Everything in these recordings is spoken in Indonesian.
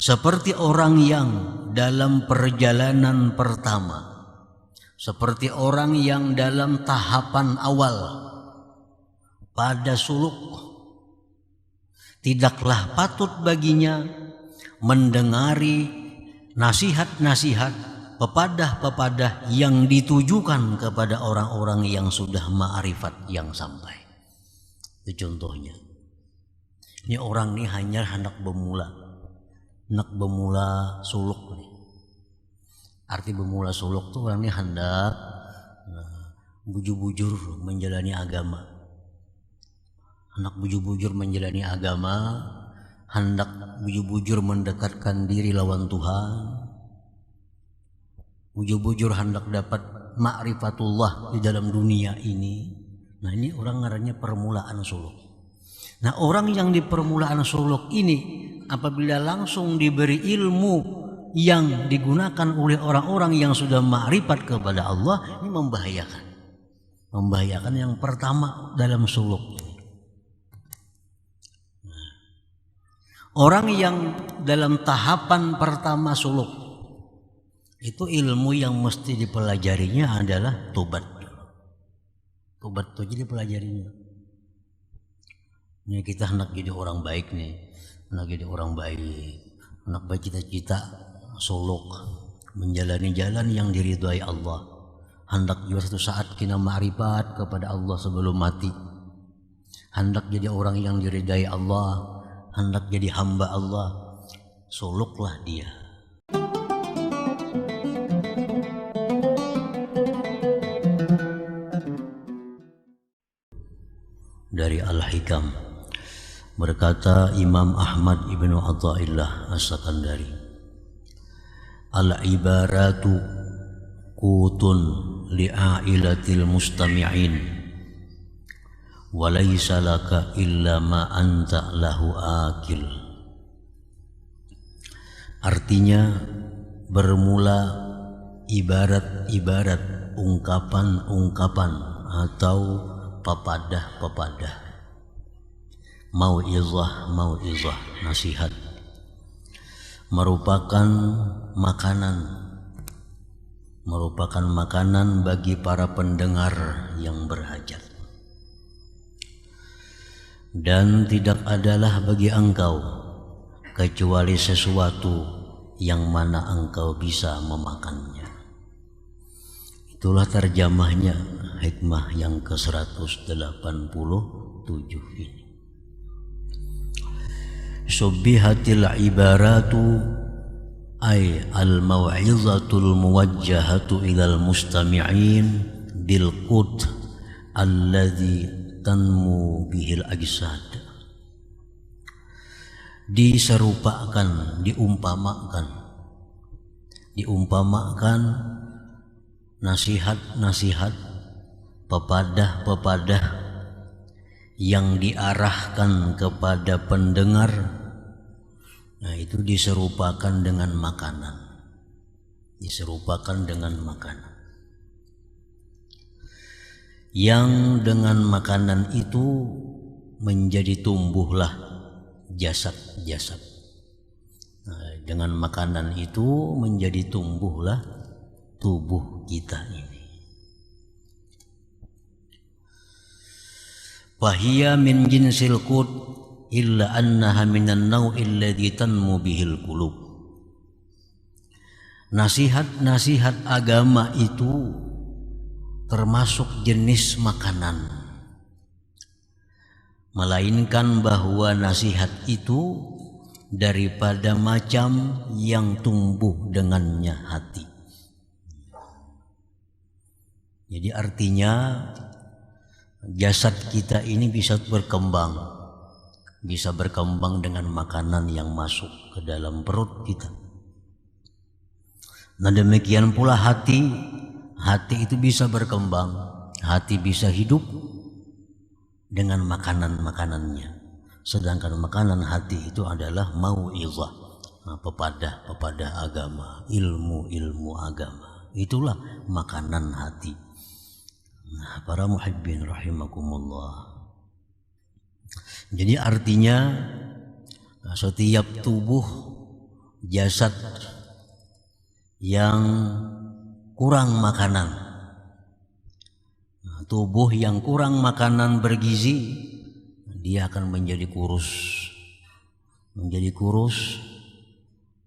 seperti orang yang dalam perjalanan pertama, seperti orang yang dalam tahapan awal pada suluk, tidaklah patut baginya mendengari nasihat-nasihat, pepadah-pepadah yang ditujukan kepada orang-orang yang sudah ma'rifat yang sampai. Itu contohnya. Ini orang ini hanya hendak bemula suluk nih. Arti bemula suluk tuh orang ini hendak bujur-bujur menjalani agama. Hendak bujur-bujur menjalani agama, hendak bujur-bujur mendekatkan diri lawan Tuhan. Bujur-bujur hendak dapat ma'rifatullah di dalam dunia ini. Nah, ini orang ngarannya permulaan suluk. Nah, orang yang di permulaan suluk ini apabila langsung diberi ilmu yang digunakan oleh orang-orang yang sudah ma'rifat kepada Allah, ini membahayakan. Membahayakan yang pertama dalam suluk. Orang yang dalam tahapan pertama suluk, itu ilmu yang mesti dipelajarinya adalah tobat. Tobat itu jadi pelajarinya. Ini kita hendak jadi orang baik nih, hendak jadi orang baik, hendak bercita-cita suluk, menjalani jalan yang diridhai Allah. Hendak juga satu saat kita ma'rifat kepada Allah sebelum mati. Hendak jadi orang yang diridhai Allah, hendak jadi hamba Allah. Suluklah dia. Dari Al-Hikam berkata Imam Ahmad ibnu Athaillah As-Sakandari, al-ibaratu qutun li'ailatil mustami'in wa laysa laka illa ma anta lahu akil. Artinya bermula ibarat-ibarat, ungkapan-ungkapan atau pepadah-pepadah, mau'izah, nasihat, merupakan makanan bagi para pendengar yang berhajat. Dan tidak adalah bagi engkau kecuali sesuatu yang mana engkau bisa memakannya. Itulah terjemahnya hikmah yang ke-187 ini. Subbihatil ibaratu ay al-mau'izatul muwajjahatu ilal mustami'in bil qut alladhi tanmu bihil ajsad. Diumpamakan nasihat-nasihat, pepadah-pepadah yang diarahkan kepada pendengar. Nah, itu diserupakan dengan makanan. Yang dengan makanan itu menjadi tumbuhlah jasad-jasad. Nah, dengan makanan itu menjadi tumbuhlah tubuh kita ini. Fahiya min jinsil qut illa annaha minan naw'il ladzi tanmu bihil qulub. Nasihat-nasihat agama itu termasuk jenis makanan, melainkan bahwa nasihat itu daripada macam yang tumbuh dengannya hati. Jadi artinya jasad kita ini bisa berkembang dengan makanan yang masuk ke dalam perut kita. Nah, demikian pula hati itu bisa berkembang, hati bisa hidup dengan makanan-makanannya. Sedangkan makanan hati itu adalah mau'izah, pepadah agama, ilmu agama. Itulah makanan hati. Nah, para muhibbin rahimakumullah. Jadi artinya setiap tubuh jasad yang kurang makanan, tubuh yang kurang makanan bergizi, dia akan menjadi kurus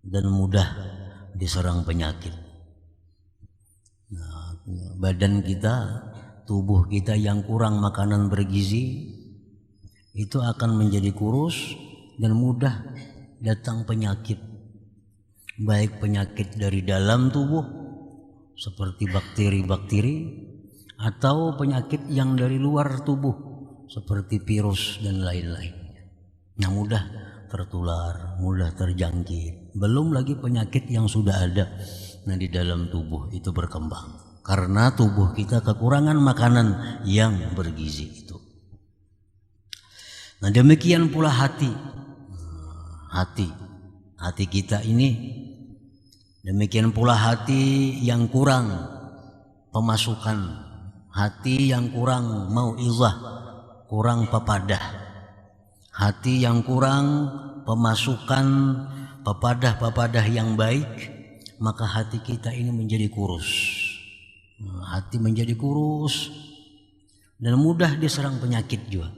dan mudah diserang penyakit. Nah, badan kita, tubuh kita yang kurang makanan bergizi itu akan menjadi kurus dan mudah datang penyakit, baik penyakit dari dalam tubuh seperti bakteri-bakteri atau penyakit yang dari luar tubuh seperti virus dan lain-lain. Nah, mudah tertular, mudah terjangkit. Belum lagi penyakit yang sudah ada di dalam tubuh itu berkembang karena tubuh kita kekurangan makanan yang bergizi itu. Nah, demikian pula hati kita ini. Demikian pula hati yang kurang pemasukan, hati yang kurang mau'izah, kurang pepadah, hati yang kurang pemasukan pepadah-pepadah yang baik, maka hati kita ini menjadi kurus. Hati menjadi kurus dan mudah diserang penyakit juga,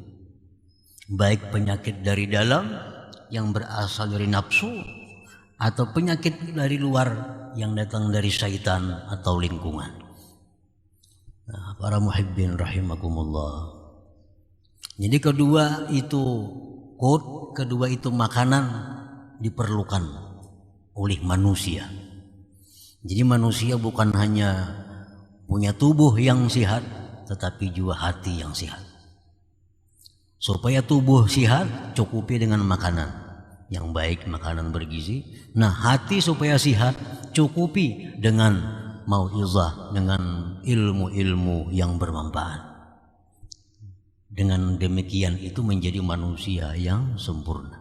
baik penyakit dari dalam yang berasal dari nafsu atau penyakit dari luar yang datang dari syaitan atau lingkungan. Nah, para muhibbin rahimakumullah. Jadi kedua itu makanan diperlukan oleh manusia. Jadi manusia bukan hanya punya tubuh yang sehat, tetapi juga hati yang sehat. Supaya tubuh sehat, cukupi dengan makanan yang baik, makanan bergizi. Nah, hati supaya sehat, cukupi dengan mau'izah, dengan ilmu-ilmu yang bermanfaat. Dengan demikian itu menjadi manusia yang sempurna.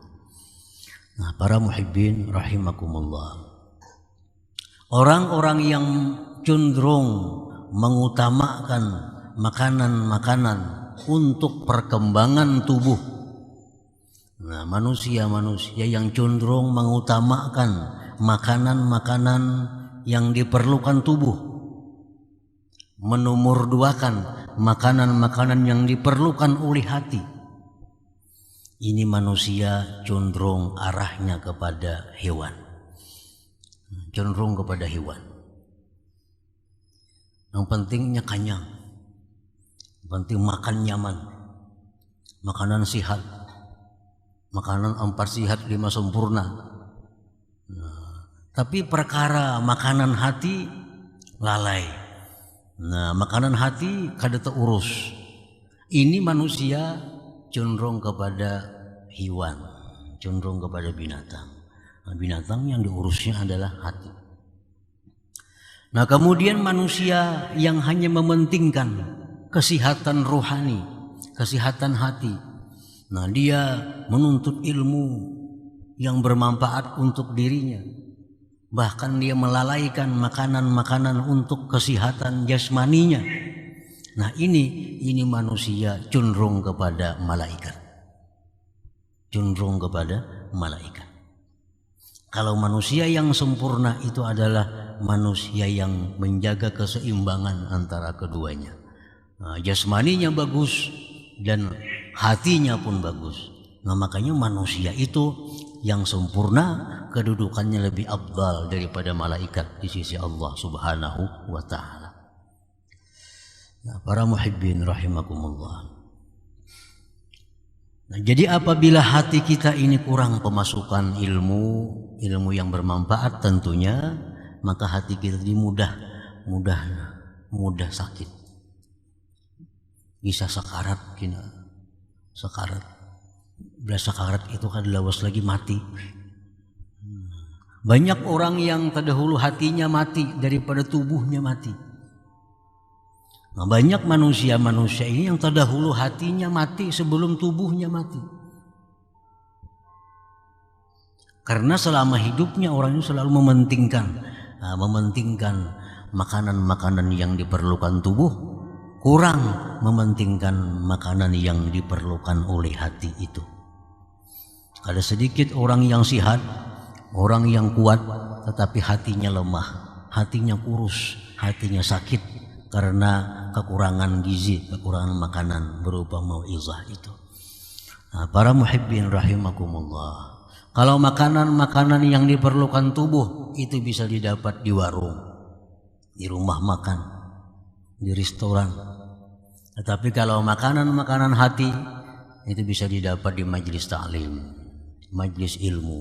Nah, para muhibbin rahimakumullah. Orang-orang yang cenderung mengutamakan makanan-makanan untuk perkembangan tubuh. Nah, manusia yang cenderung mengutamakan makanan-makanan yang diperlukan tubuh, menomorduakan makanan-makanan yang diperlukan oleh hati. Ini manusia cenderung arahnya kepada hewan. Cenderung kepada hewan. Yang pentingnya kenyang. Yang penting makan nyaman. Makanan sehat. Makanan 4 sehat 5 sempurna. Nah, tapi perkara makanan hati lalai. Nah, makanan hati kada terurus. Ini manusia cenderung kepada hewan, cenderung kepada binatang. Nah, binatang yang diurusnya adalah hati. Nah, kemudian manusia yang hanya mementingkan kesehatan rohani, kesehatan hati. Nah, dia menuntut ilmu yang bermanfaat untuk dirinya. Bahkan dia melalaikan makanan-makanan untuk kesehatan jasmaninya. Nah, ini manusia cenderung kepada malaikat. Cenderung kepada malaikat. Kalau manusia yang sempurna itu adalah manusia yang menjaga keseimbangan antara keduanya. Nah, jasmaninya bagus dan hatinya pun bagus. Nah, makanya manusia itu yang sempurna kedudukannya lebih afdal daripada malaikat di sisi Allah Subhanahu wa taala. Nah, para muhibbin rahimakumullah. Nah, jadi apabila hati kita ini kurang pemasukan ilmu yang bermanfaat tentunya, maka hati kita ini mudah sakit. Bisa sakarat kina. Sakarat. Bila sakarat itu kan lawas lagi mati. Banyak orang yang terdahulu hatinya mati daripada tubuhnya mati. Nah, banyak manusia ini yang terdahulu hatinya mati sebelum tubuhnya mati. Karena selama hidupnya orang itu selalu mementingkan makanan-makanan yang diperlukan tubuh, kurang mementingkan makanan yang diperlukan oleh hati itu. Ada sedikit orang yang sehat Orang yang kuat tetapi hatinya lemah, hatinya kurus, hatinya sakit karena kekurangan gizi, kekurangan makanan berupa mau'izah itu. Nah, para muhibbin rahimakumullah. Kalau makanan-makanan yang diperlukan tubuh itu bisa didapat di warung, di rumah makan, di restoran. Tetapi kalau makanan-makanan hati itu bisa didapat di majelis ta'lim, majelis ilmu,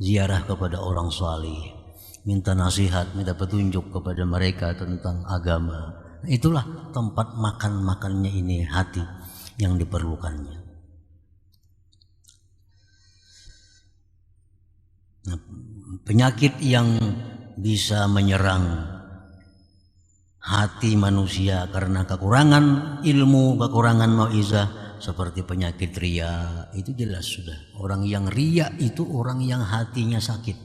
ziarah kepada orang salih, minta nasihat, minta petunjuk kepada mereka tentang agama. Itulah tempat makan-makannya ini hati yang diperlukannya. Nah, penyakit yang bisa menyerang hati manusia karena kekurangan ilmu, kekurangan mau'izah, seperti penyakit ria, itu jelas sudah. Orang yang ria itu orang yang hatinya sakit,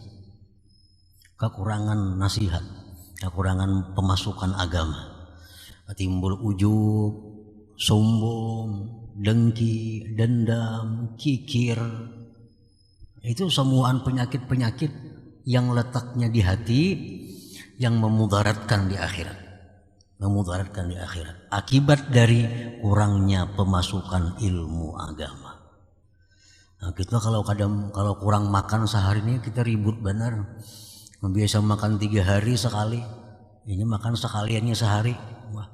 kekurangan nasihat, kekurangan pemasukan agama, timbul ujub, sombong, dengki, dendam, kikir. Itu semuaan penyakit-penyakit yang letaknya di hati yang memudaratkan di akhirat. Memudaratkan di akhirat akibat dari kurangnya pemasukan ilmu agama. Nah, kita kalau kurang makan sehari ini kita ribut benar. Biasa makan 3 hari sekali, ini makan sekaliannya sehari, wah,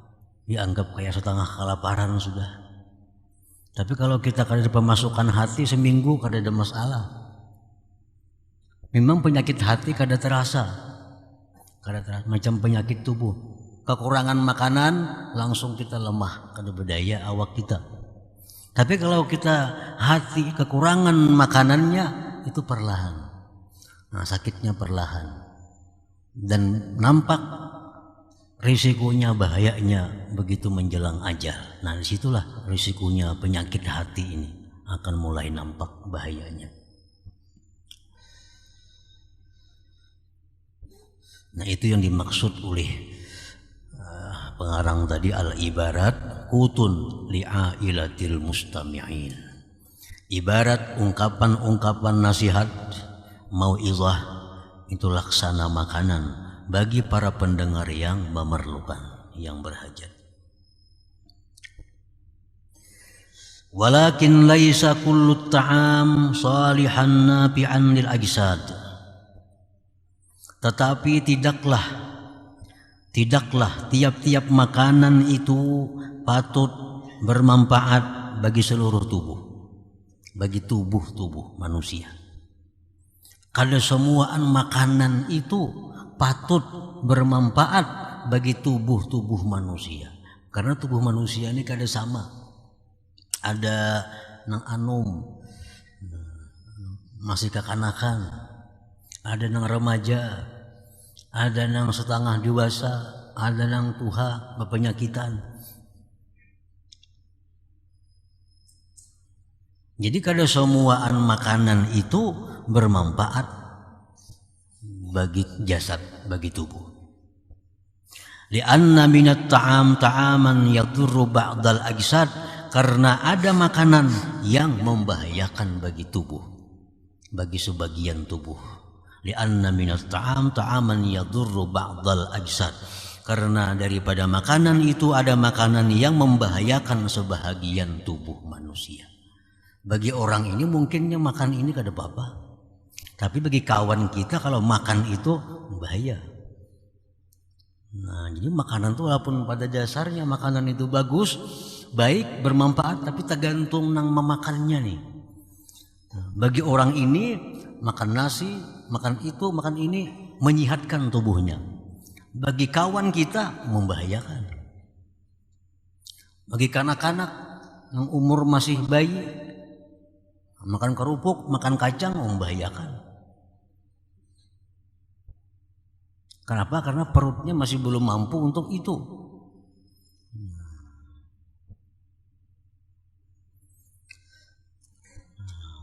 dianggap kayak setengah kelaparan sudah. Tapi kalau kita kada ada pemasukan hati seminggu kada ada masalah. Memang penyakit hati kada terasa, macam penyakit tubuh. Kekurangan makanan langsung kita lemah, kada berdaya awak kita. Tapi kalau kita hati kekurangan makanannya itu perlahan. Nah, sakitnya perlahan. Dan nampak risikonya, bahayanya begitu menjelang ajal. Nah, disitulah risikonya penyakit hati ini akan mulai nampak bahayanya. Nah, itu yang dimaksud oleh pengarang tadi, al-ibarat kutun li'ailatil mustami'in. Ibarat ungkapan-ungkapan nasihat, mau'izah itu laksana makanan bagi para pendengar yang memerlukan, yang berhajat. Walakin laisa kullu ta'am salihan nafi'an lil ajsad. Tetapi tidaklah tiap-tiap makanan itu patut bermanfaat bagi seluruh tubuh, bagi tubuh manusia. Kada semuaan makanan itu patut bermanfaat bagi tubuh manusia. Karena tubuh manusia ini kada sama. Ada nang anom, masih kekanakan, ada nang remaja, ada nang setengah dewasa, ada nang tuha berpenyakitan. Jadi kada semuaan makanan itu bermanfaat bagi jasad, bagi tubuh. Lianna minat ta'am ta'aman yadurru ba'dal ajsad, karena ada makanan yang membahayakan bagi tubuh, bagi sebagian tubuh. Lianna minat ta'am ta'aman yadurru ba'dal ajsad, karena daripada makanan itu ada makanan yang membahayakan sebahagian tubuh manusia. Bagi orang ini mungkinnya makan ini kada apa-apa, tapi bagi kawan kita kalau makan itu bahaya. Nah, jadi makanan itu walaupun pada dasarnya makanan itu bagus, baik, bermanfaat, tapi tergantung nang memakannya nih. Bagi orang ini makan nasi, makan itu, makan ini menyehatkan tubuhnya. Bagi kawan kita membahayakan. Bagi kanak-kanak yang umur masih bayi, makan kerupuk, makan kacang membahayakan. Kenapa? Karena perutnya masih belum mampu untuk itu.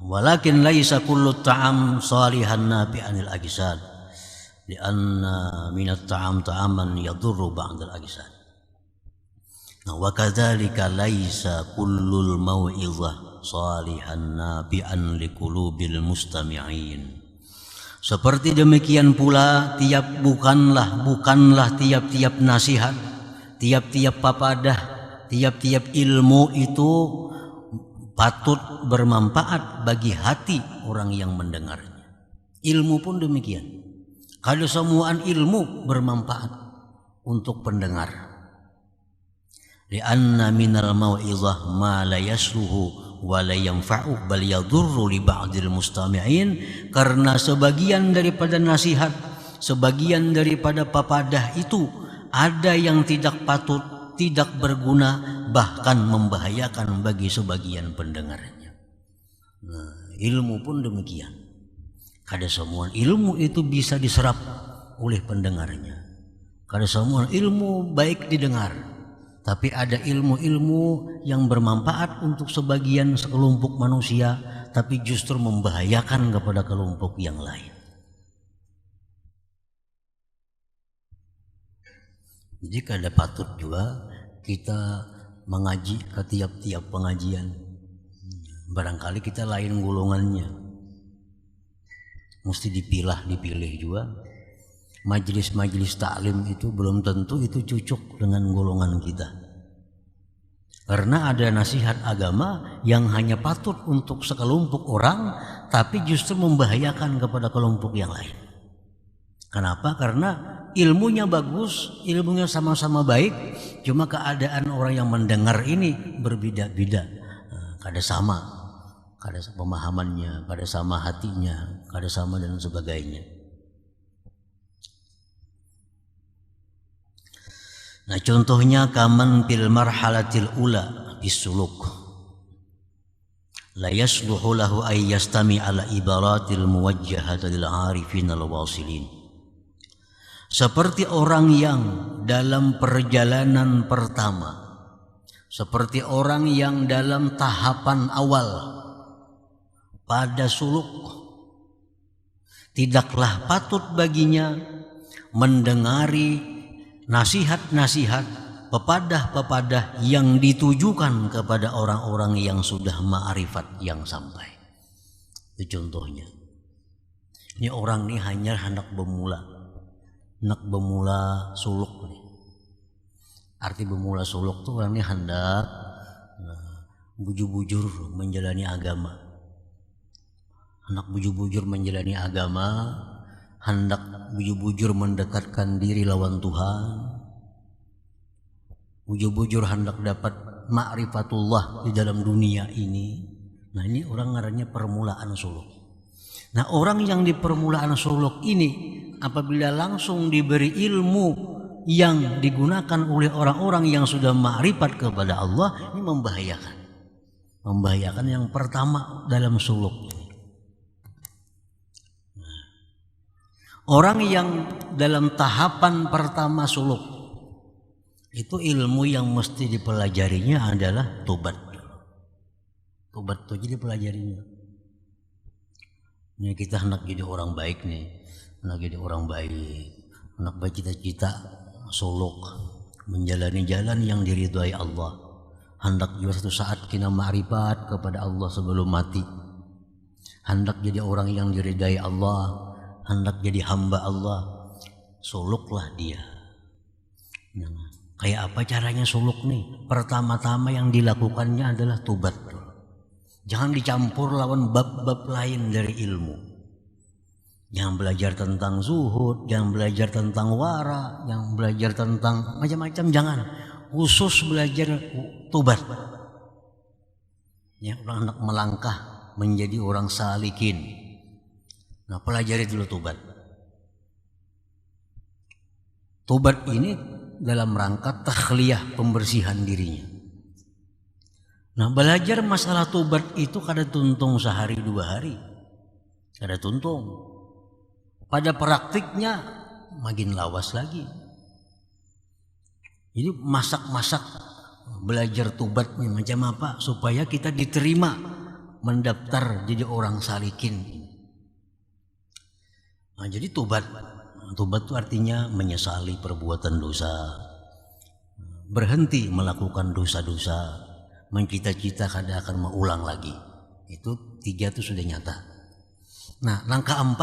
Walakin laisa kullu ta'am salihan nafi'anil ajsad, lianna minat ta'am ta'aman yadurru ba'dal ajsad. Wa kadzalika laisa kullul mau'izah salihan nafi'an liqulubil mustami'in. Seperti demikian pula bukanlah tiap-tiap nasihat, tiap-tiap papadah, tiap-tiap ilmu itu patut bermanfaat bagi hati orang yang mendengarnya. Ilmu pun demikian. Kalau semua ilmu bermanfaat untuk pendengar. Lianna minal mau'izah ma la yasluhu wa la yanfa'u bal yadurru li ba'dil mustami'in, karena sebagian daripada nasihat, sebagian daripada papadah itu ada yang tidak patut, tidak berguna, bahkan membahayakan bagi sebagian pendengarnya. Nah, ilmu pun demikian. Kada semua ilmu itu bisa diserap oleh pendengarnya. Kada semua ilmu baik didengar. Tapi ada ilmu-ilmu yang bermanfaat untuk sekelompok manusia, tapi justru membahayakan kepada kelompok yang lain. Jadi kada patut juga kita mengaji ke tiap-tiap pengajian. Barangkali kita lain golongannya. Mesti dipilih juga. Majelis-majelis taklim itu belum tentu itu cocok dengan golongan kita. Karena ada nasihat agama yang hanya patut untuk sekelompok orang, tapi justru membahayakan kepada kelompok yang lain. Kenapa? Karena ilmunya bagus, ilmunya sama-sama baik, cuma keadaan orang yang mendengar ini berbeda-beda. Kada sama pemahamannya, kada sama hatinya, kada sama dan sebagainya. Nah, contohnya kaman fil marhalatil ula bisuluk la yasluhu lahu ay yastami ala ibaratil muwajjahati lil arifin al wasilin. Seperti orang yang dalam perjalanan pertama, seperti orang yang dalam tahapan awal pada suluk, tidaklah patut baginya mendengari nasihat-nasihat, pepadah-pepadah yang ditujukan kepada orang-orang yang sudah ma'rifat yang sampai. Itu contohnya. Ini orang ini hanya hendak bermula suluk nih. Arti bermula suluk tuh orang ini hendak bujur-bujur menjalani agama. Hendak bujur-bujur menjalani agama, hendak bujur-bujur mendekatkan diri lawan Tuhan, bujur-bujur hendak dapat ma'rifatullah di dalam dunia ini. Nah, ini orang ngarannya permulaan suluk. Nah, orang yang di permulaan suluk ini apabila langsung diberi ilmu yang digunakan oleh orang-orang yang sudah ma'rifat kepada Allah, ini membahayakan yang pertama dalam suluk. Orang yang dalam tahapan pertama suluk itu ilmu yang mesti dipelajarinya adalah tobat. Tobat itu jadi pelajarinya. Ini kita hendak jadi orang baik nih, hendak jadi orang baik, hendak bercita-cita suluk, menjalani jalan yang diridhai Allah. Hendak juga suatu saat kita ma'rifat kepada Allah sebelum mati. Hendak jadi orang yang diridhai Allah, hendak jadi hamba Allah, suluklah dia. Nah, kayak apa caranya suluk nih? Pertama-tama yang dilakukannya adalah tobat. Jangan dicampur lawan bab-bab lain dari ilmu. Jangan belajar tentang zuhud, jangan belajar tentang wara, jangan belajar tentang macam-macam, jangan. Khusus belajar tobat. Ya, orang hendak melangkah menjadi orang salikin. Nah, pelajari dulu tobat. Tobat ini dalam rangka takhliyah, pembersihan dirinya. Nah, belajar masalah tobat itu kada tuntung sehari dua hari. Kada tuntung. Pada praktiknya makin lawas lagi. Jadi masak-masak belajar tobatnya macam apa supaya kita diterima mendaftar jadi orang salikin. Nah, jadi tobat itu artinya menyesali perbuatan dosa, berhenti melakukan dosa-dosa, mencita-cita kada akan mengulang lagi. Itu 3 itu sudah nyata. Nah, langkah 4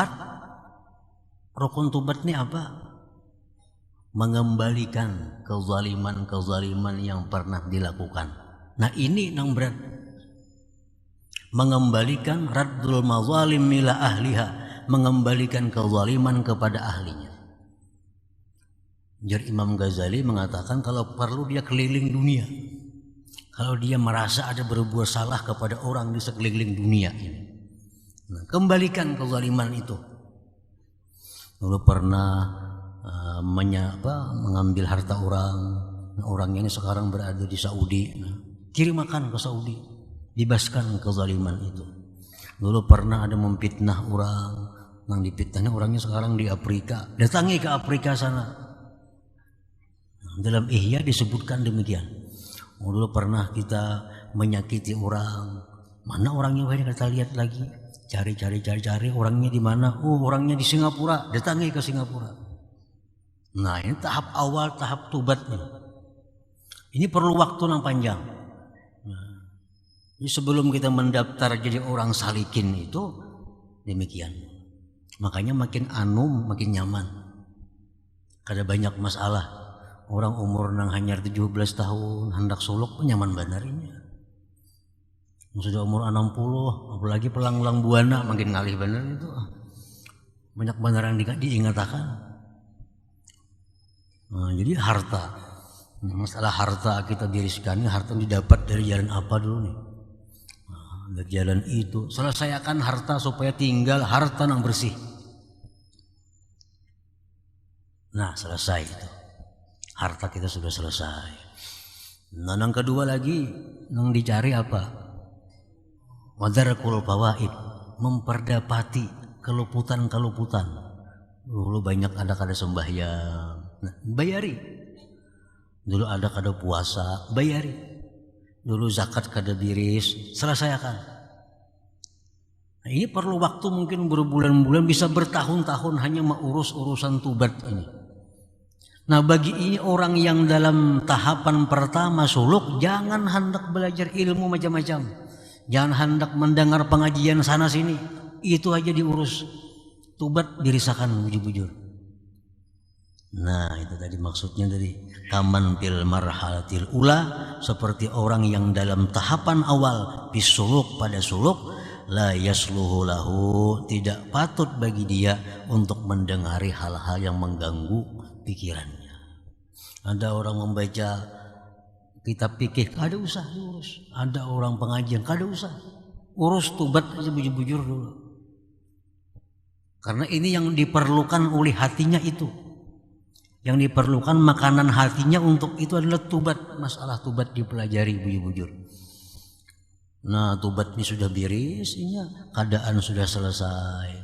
Rukun tobat ini apa? Mengembalikan kezaliman yang pernah dilakukan. Nah ini yang berat. Mengembalikan raddul mazalim ila ahliha, mengembalikan kezaliman kepada ahlinya. Jadi Imam Ghazali mengatakan kalau perlu dia keliling dunia. Kalau dia merasa ada berbuat salah kepada orang di sekeliling dunia ini. Nah, kembalikan kezaliman itu. Lalu pernah mengambil harta orang. Nah, orangnya ini sekarang berada di Saudi. Nah, kirimkan ke Saudi, bebaskan kezaliman itu. Dulu pernah ada memfitnah orang, yang difitnahnya orangnya sekarang di Afrika. Datangi ke Afrika sana. Nah, dalam Ihya disebutkan demikian. Dulu pernah kita menyakiti orang, mana orangnya kita lihat lagi, cari orangnya di mana? Oh, orangnya di Singapura, datangi ke Singapura. Nah ini tahap awal, tahap tobatnya. Ini perlu waktu yang panjang. Nah, jadi sebelum kita mendaftar jadi orang salikin itu demikian. Makanya makin anum makin nyaman. Kada banyak masalah. Orang umur nang hanya 17 tahun hendak suluk nyaman banarinya. Sudah umur 60, apalagi pelang-pelang buana makin ngalih bener itu. Banyak benar yang diingatakan. Nah, jadi harta. Masalah harta kita diriskan, harta didapat dari jalan apa dulu nih? Nah, dari jalan itu. Selesaikan harta supaya tinggal harta yang bersih. Nah, selesai itu. Harta kita sudah selesai. Nah, yang kedua lagi yang dicari apa? Wadarakul fawaid, memperdapati keluputan-keluputan. Dulu banyak ada kada sembahyang, nah, bayari. Dulu ada kada puasa, bayari. Dulu zakat kada diris, selesaikan. Nah, ini perlu waktu mungkin berbulan-bulan, bisa bertahun-tahun hanya mengurus urusan tobat ini. Nah bagi ini orang yang dalam tahapan pertama suluk, jangan hendak belajar ilmu macam-macam, jangan hendak mendengar pengajian sana sini, itu aja diurus. Tobat dirisakan bujur-bujur. Nah itu tadi maksudnya dari kaman fil marhalatil ula, seperti orang yang dalam tahapan awal bisuluk pada suluk, la yasluhu lahu, tidak patut bagi dia untuk mendengari hal-hal yang mengganggu pikirannya. Ada orang membaca kitab fikih, kada usah diurus. Ada orang pengajian, kada usah. Urus tobat aja bujur-bujur dulu. Karena ini yang diperlukan oleh hatinya itu. Yang diperlukan makanan hatinya untuk itu adalah tobat. Masalah tobat dipelajari bujur-bujur. Nah tobat ini sudah beres, keadaan sudah selesai.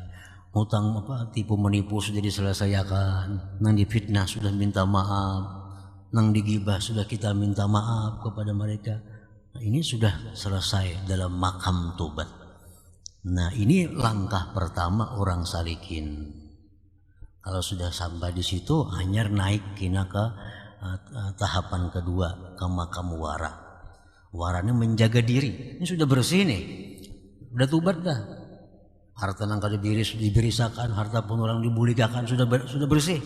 Hutang tipu menipu sudah diselesaikan, nang difitnah sudah minta maaf, nang digibah sudah kita minta maaf kepada mereka. Nah, ini sudah selesai dalam makam tobat. Nah ini langkah pertama orang salikin. Kalau sudah sampai di situ hanya naik kina ke tahapan kedua, ke makam wara. Waranya menjaga diri. Ini sudah bersih nih, udah tobat dah. Harta nang kada diberisakan, harta pun orang dibulikakan, sudah bersih.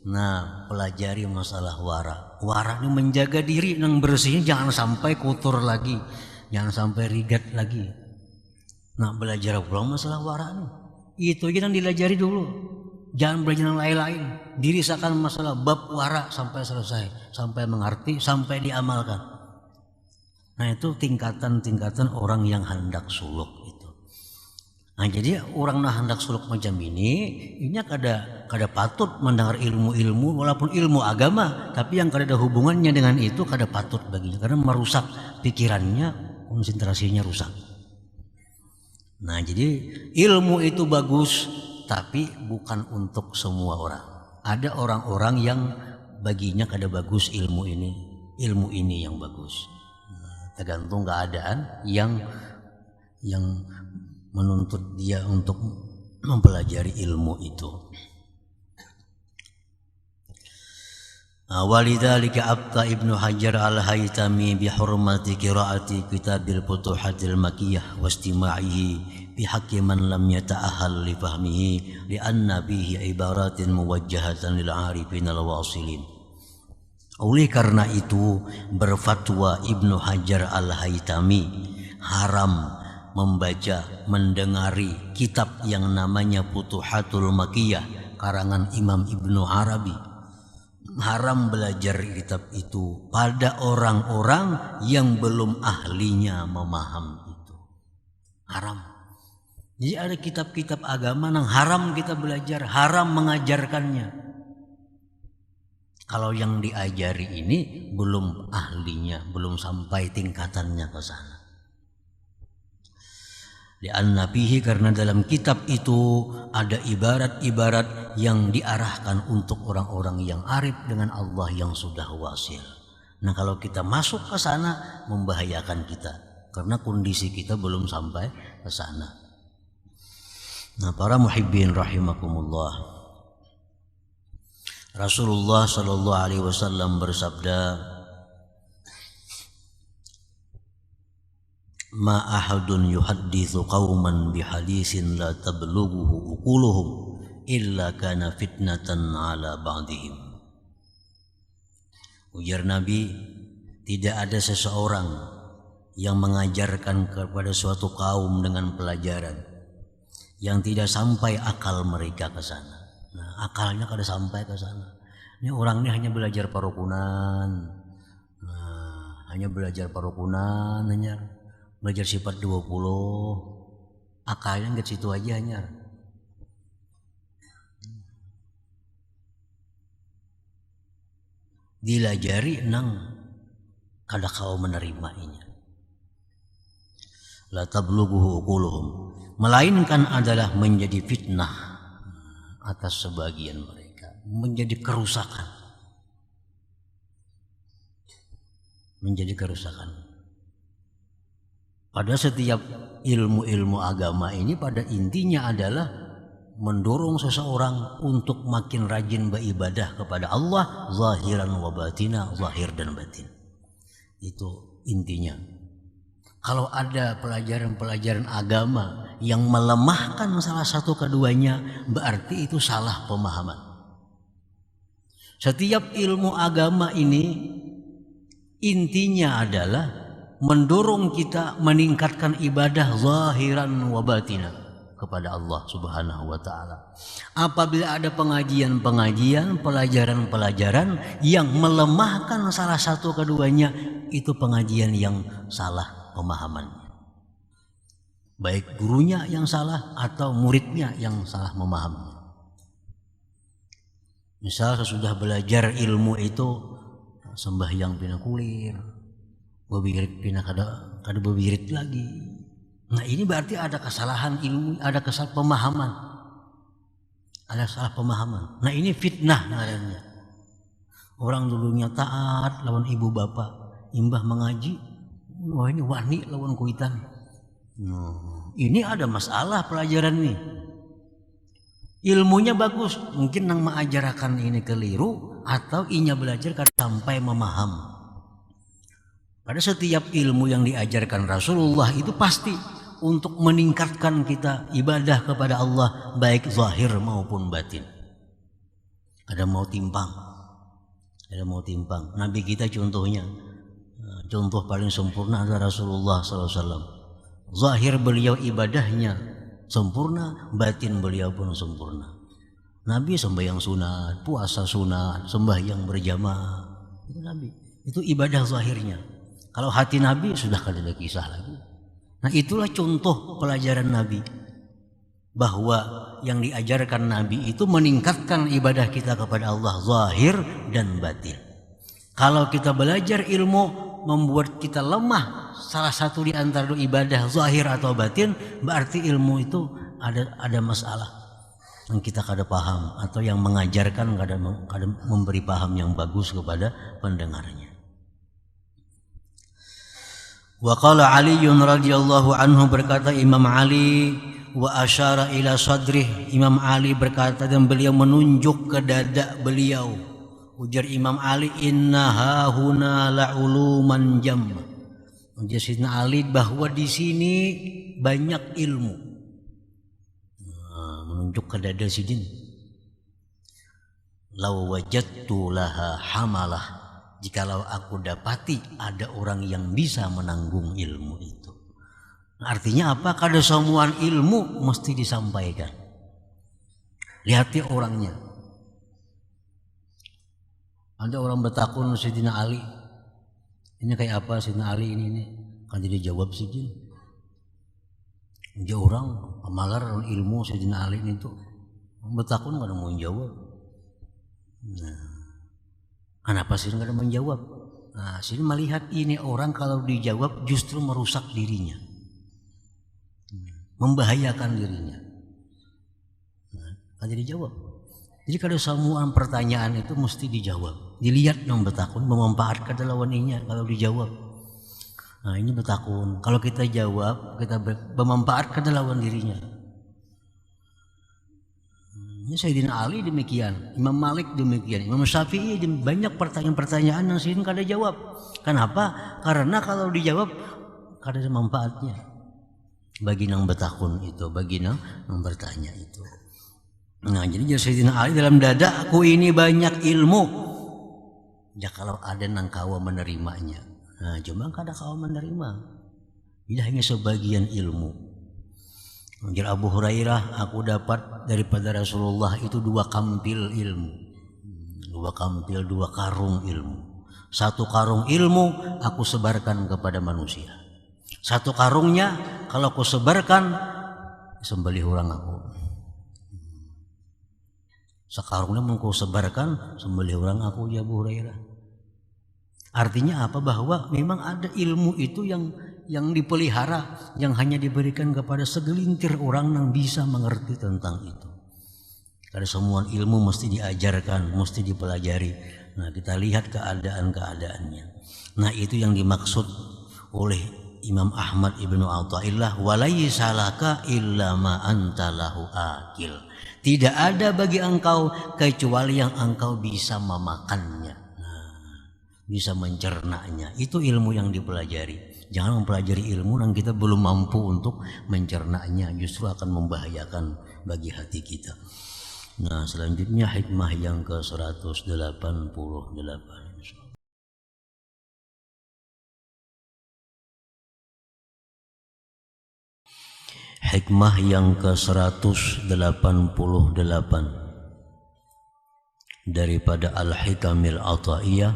Nah, pelajari masalah wara. Wara ini menjaga diri nang bersih, jangan sampai kotor lagi, jangan sampai rigat lagi. Nah, belajar pulang masalah wara nih. Itu aja yang dilajari dulu. Jangan belajar yang lain-lain. Dirisakan masalah bab wara sampai selesai, sampai mengerti, sampai diamalkan. Nah, itu tingkatan-tingkatan orang yang hendak suluk itu. Nah jadi orang nah hendak suluk macam ini kada patut mendengar ilmu-ilmu walaupun ilmu agama, tapi yang kada ada hubungannya dengan itu kada patut baginya karena merusak pikirannya, konsentrasinya rusak. Nah jadi ilmu itu bagus, tapi bukan untuk semua orang. Ada orang-orang yang baginya kada bagus ilmu ini yang bagus. Nah, tergantung keadaan yang menuntut dia untuk mempelajari ilmu itu. Walidzalika abta Ibnu Hajar al-Haytami bi hurmati qiraati kitabil Futuhatil Makkiyah wa istima'ihi bihaqqi man lam yata'ahhal li fahmihi li'anna bihi ibaratin muwajjahatan lil 'arifin al wasilin. Oleh karena itu berfatwa Ibnu Hajar Al-Haytami haram membaca, mendengari kitab yang namanya Futuhatul Makkiyah karangan Imam Ibnu Arabi. Haram belajar kitab itu pada orang-orang yang belum ahlinya memaham itu. Haram. Jadi ada kitab-kitab agama yang haram kita belajar, haram mengajarkannya. Kalau yang diajari ini belum ahlinya, belum sampai tingkatannya ke sana. Li'anna fihi, karena dalam kitab itu ada ibarat-ibarat yang diarahkan untuk orang-orang yang arif dengan Allah yang sudah wasil. Nah, kalau kita masuk ke sana membahayakan kita karena kondisi kita belum sampai ke sana. Nah, para muhibbin rahimakumullah. Rasulullah sallallahu alaihi wasallam bersabda, "Ma ahadun yuhadditsu qauman bihadisin la tablughuhu uquluhum illa kana fitnatan ala ba'dihim." Ujar Nabi, tidak ada seseorang yang mengajarkan kepada suatu kaum dengan pelajaran yang tidak sampai akal mereka ke sana. Nah, akalnya kada sampai ke sana. Ini orang ini hanya belajar parukunan. Nah, hanya belajar parukunan, hanya belajar sifat 20. Akalnya enggak situ aja hanya. Dilajari nang kada kau menerimanya. La tablughuhu uquluhum, melainkan adalah menjadi fitnah atas sebagian mereka, menjadi kerusakan. Menjadi kerusakan. Pada setiap ilmu-ilmu agama ini pada intinya adalah mendorong seseorang untuk makin rajin beribadah kepada Allah zahiran wa batina, zahir dan batin. Itu intinya. Kalau ada pelajaran-pelajaran agama yang melemahkan salah satu keduanya, berarti itu salah pemahaman. Setiap ilmu agama ini intinya adalah mendorong kita meningkatkan ibadah zahiran wa batina kepada Allah Subhanahu wa taala. Apabila ada pengajian-pengajian, pelajaran-pelajaran yang melemahkan salah satu keduanya, itu pengajian yang salah pemahamannya. Baik gurunya yang salah atau muridnya yang salah memahaminya. Misal sesudah belajar ilmu itu sembahyang pina kulir, bebirit pina kada bebirit lagi. Nah, ini berarti ada kesalahan ilmu, ada kesalahan pemahaman. Ada salah pemahaman. Nah, ini fitnah namanya. Orang dulunya taat lawan ibu bapak, imbah mengaji, wah ini wani lawan kuitan. Ini ada masalah pelajaran nih. Ilmunya bagus, mungkin nang mengajarkan ini keliru atau inya belajar karena sampai memaham. Pada setiap ilmu yang diajarkan Rasulullah itu pasti untuk meningkatkan kita ibadah kepada Allah baik zahir maupun batin. Ada mau timpang. Nabi kita contohnya, contoh paling sempurna adalah Rasulullah SAW. Zahir beliau ibadahnya sempurna, batin beliau pun sempurna. Nabi sembahyang sunat, puasa sunat, sembahyang berjamaah. Itu Nabi. Itu ibadah zahirnya. Kalau hati Nabi sudah kada ada kisah lagi. Nah, itulah contoh pelajaran Nabi, bahwa yang diajarkan Nabi itu meningkatkan ibadah kita kepada Allah zahir dan batin. Kalau kita belajar ilmu membuat kita lemah salah satu di antara ibadah zahir atau batin, berarti ilmu itu ada masalah yang kita kada paham atau yang mengajarkan kada memberi paham yang bagus kepada pendengarnya. Wa qala Ali radhiyallahu anhu, berkata Imam Ali, wa asyara ila sadrih, Imam Ali berkata dan beliau menunjuk ke dada beliau. Ujar Imam Ali, inna hahuna la'uluman jam. Ujar Sayyidina Ali bahwa di sini banyak ilmu. menunjuk ke dada Sidin. Lau wajadtu laha hamalah, jikalau aku dapati ada orang yang bisa menanggung ilmu itu. Artinya apa? Kada semua ilmu mesti disampaikan. Lihati orangnya. Ada orang bertakun Sayyidina Ali, ini kayak apa Sayyidina Ali ini? Kan jadi jawab Sidin. Dia orang amalar ilmu Sayyidina Ali itu bertakun nggak ada mau jawab. Nah, kenapa sih nggak ada menjawab? Nah, sini melihat ini orang kalau dijawab justru merusak dirinya, membahayakan dirinya. Nah, kan jadi jawab. Jadi kalau semua pertanyaan itu mesti dijawab. Dilihat yang bertakun memanfaatkan lawannya kalau dijawab. Nah ini bertakun. Kalau kita jawab kita memanfaatkan lawan dirinya. Ini Sayyidina Ali demikian, Imam Malik demikian, Imam Syafi'i banyak pertanyaan-pertanyaan yang sini kada jawab. Kenapa? Karena kalau dijawab kada ada manfaatnya bagi nang bertakun itu, bagi nang bertanya itu. Nah jadi Sayyidina Ali dalam dada aku ini banyak ilmu. Ya kalau ada nang kawa menerimanya. Nah cuma kada kawa menerima. Ini hanya sebagian ilmu. Anjir Abu Hurairah, aku dapat daripada Rasulullah itu 2 kampil ilmu, 2 kampil, 2 karung ilmu. 1 karung ilmu aku sebarkan kepada manusia. 1 karungnya kalau aku sebarkan sembelih orang aku. Sekarungnya mau kau sebarkan sembelih orang aku ya Abu Hurairah. Artinya apa? Bahwa memang ada ilmu itu yang dipelihara, yang hanya diberikan kepada segelintir orang yang bisa mengerti tentang itu. Karena semua ilmu mesti diajarkan, mesti dipelajari. Nah kita lihat keadaan-keadaannya. Nah itu yang dimaksud oleh Imam Ahmad ibnu Athaillah, walaysa laka illa ma anta lahu akil. Tidak ada bagi engkau kecuali yang engkau bisa memakannya, bisa mencernanya. Itu ilmu yang dipelajari. Jangan mempelajari ilmu yang kita belum mampu untuk mencernanya, justru akan membahayakan bagi hati kita. Nah selanjutnya hikmah yang ke-188. Hikmah yang ke-188 daripada Al-Hikamil Athaiyah.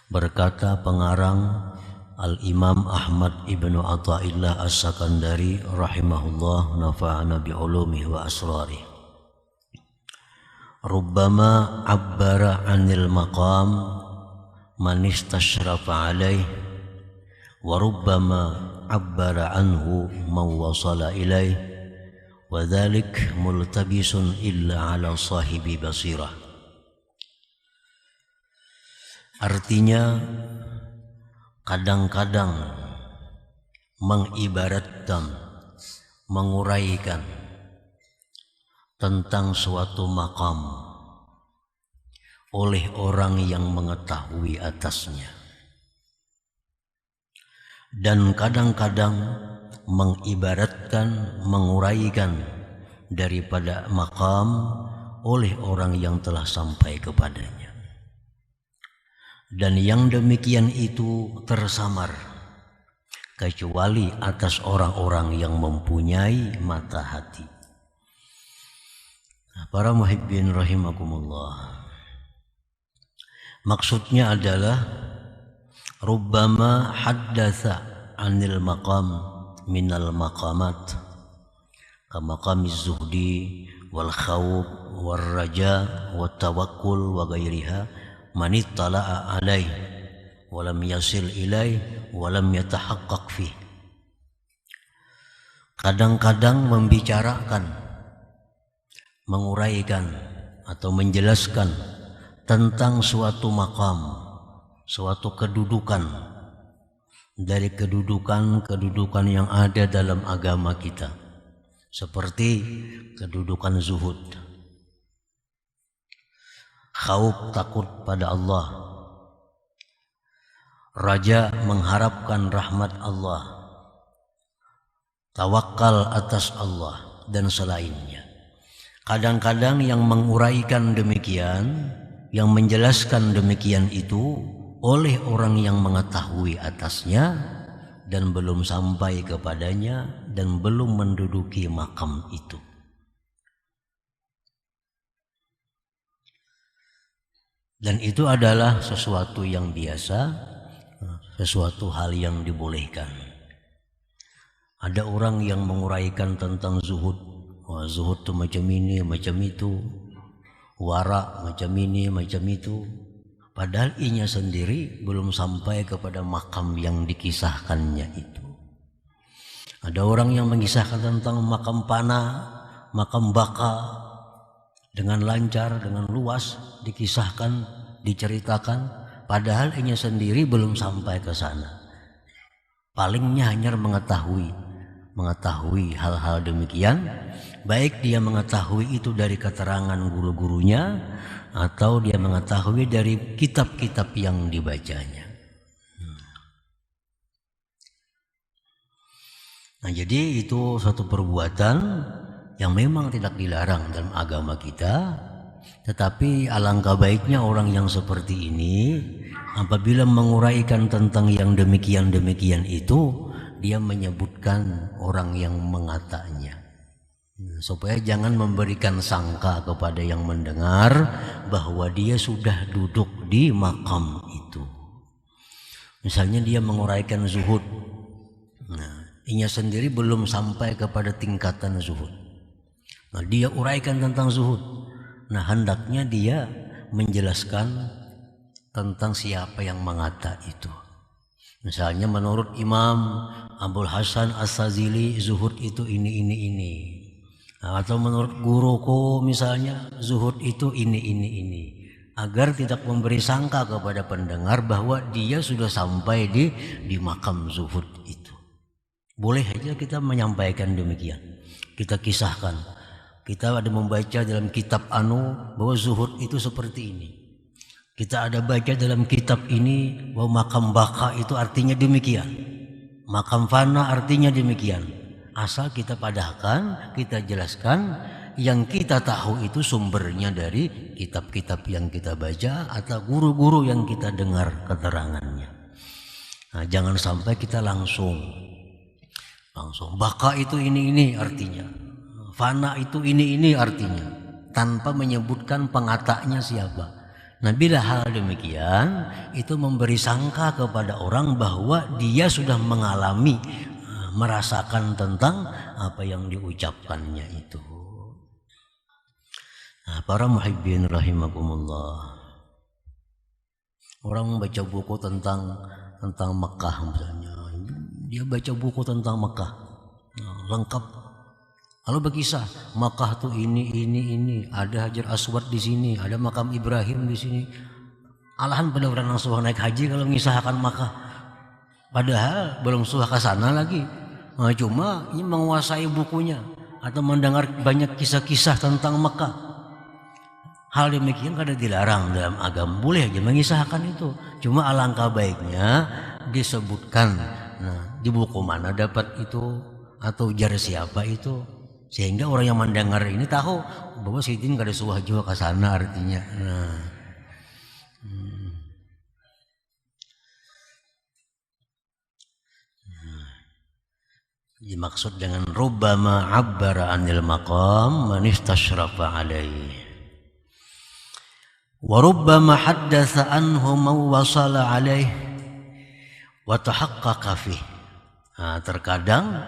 Berkata pengarang Al-Imam Ahmad ibnu Athaillah As-Sakandari rahimahullah, nafa'ana bi'ulumihi wa asrarih. Rubbama abbara 'anil maqam man istashrafa 'alaih wa rubbama abbara anhu man wasala ilaih wa dhalik multabisun illa 'ala sahibi basirah. Artinya kadang-kadang mengibaratkan, menguraikan tentang suatu makam oleh orang yang mengetahui atasnya, dan kadang-kadang mengibaratkan, menguraikan daripada makam oleh orang yang telah sampai kepadanya. Dan yang demikian itu tersamar kecuali atas orang-orang yang mempunyai mata hati. Para muhibbin rahimakumullah, maksudnya adalah rubbama haddatsa 'anil maqam minal maqamat kamaqamiz zuhdi wal khawf war raja wat tawakkul wa ghairiha man ittala'a alaih wa lam yasil ilaih wa lam yatahaqqaq fih. Kadang-kadang membicarakan, menguraikan atau menjelaskan tentang suatu makam, suatu kedudukan dari kedudukan yang ada dalam agama kita, seperti kedudukan zuhud, khauf takut pada Allah, raja mengharapkan rahmat Allah, tawakal atas Allah dan selainnya. Kadang-kadang yang menguraikan demikian, yang menjelaskan demikian itu oleh orang yang mengetahui atasnya dan belum sampai kepadanya dan belum menduduki makam itu. Dan itu adalah sesuatu yang biasa, sesuatu hal yang dibolehkan. Ada orang yang menguraikan tentang zuhud. Zuhud itu macam ini, macam itu. Wara macam ini, macam itu. Padahal inya sendiri belum sampai kepada makam yang dikisahkannya itu. Ada orang yang mengisahkan tentang makam pana, makam baka, dengan lancar, dengan luas dikisahkan, diceritakan. Padahal inya sendiri belum sampai ke sana. Palingnya hanya mengetahui hal-hal demikian, baik dia mengetahui itu dari keterangan guru-gurunya atau dia mengetahui dari kitab-kitab yang dibacanya. Nah, jadi itu suatu perbuatan yang memang tidak dilarang dalam agama kita, tetapi alangkah baiknya orang yang seperti ini apabila menguraikan tentang yang demikian-demikian itu, dia menyebutkan orang yang mengatanya, supaya jangan memberikan sangka kepada yang mendengar bahwa dia sudah duduk di makam itu. Misalnya dia menguraikan zuhud, nah, inya sendiri belum sampai kepada tingkatan zuhud. Nah, dia uraikan tentang zuhud. Nah, hendaknya dia menjelaskan tentang siapa yang mengata itu. Misalnya menurut Imam Abul Hasan As-Sazili zuhud itu ini. Atau menurut guruku misalnya zuhud itu ini. Agar tidak memberi sangka kepada pendengar bahwa dia sudah sampai di makam zuhud itu. Boleh aja kita menyampaikan demikian. Kita kisahkan. Kita ada membaca dalam kitab bahwa zuhud itu seperti ini. Kita ada baca dalam kitab ini bahwa makam baka itu artinya demikian. Makam fana artinya demikian. Asal kita padahkan, kita jelaskan yang kita tahu itu sumbernya dari kitab-kitab yang kita baca atau guru-guru yang kita dengar keterangannya. Nah, jangan sampai kita langsung baka itu ini artinya. Fana itu ini artinya. Tanpa menyebutkan pengatanya siapa. Nah, bila hal demikian itu memberi sangka kepada orang bahwa dia sudah mengalami, merasakan tentang apa yang diucapkannya itu. Nah, para muhibbin rahimakumullah, orang baca buku tentang Mekah misalnya, dia baca buku tentang Mekah, lengkap. Lalu berkisah Makkah tuh ini, ada Hajar Aswad di sini, ada makam Ibrahim di sini. Alahan pada orang langsung naik haji kalau mengisahkan Makkah, padahal belum sudah ke sana lagi. Nah, cuma ini menguasai bukunya atau mendengar banyak kisah-kisah tentang Makkah. Hal demikian kada dilarang dalam agama, boleh aja mengisahkan itu. Cuma alangkah baiknya disebutkan, nah, di buku mana dapat itu atau jar siapa itu. Sehingga orang yang mendengar ini tahu bahwa Sidin kada suah juga ke sana artinya. Nah. Dimaksud dengan rubbama abbara anil maqam man istashrafa alaihi. Wa rubbama haddatsa anhu man wasala alaihi wa tahaqqaqa fihi. Nah, terkadang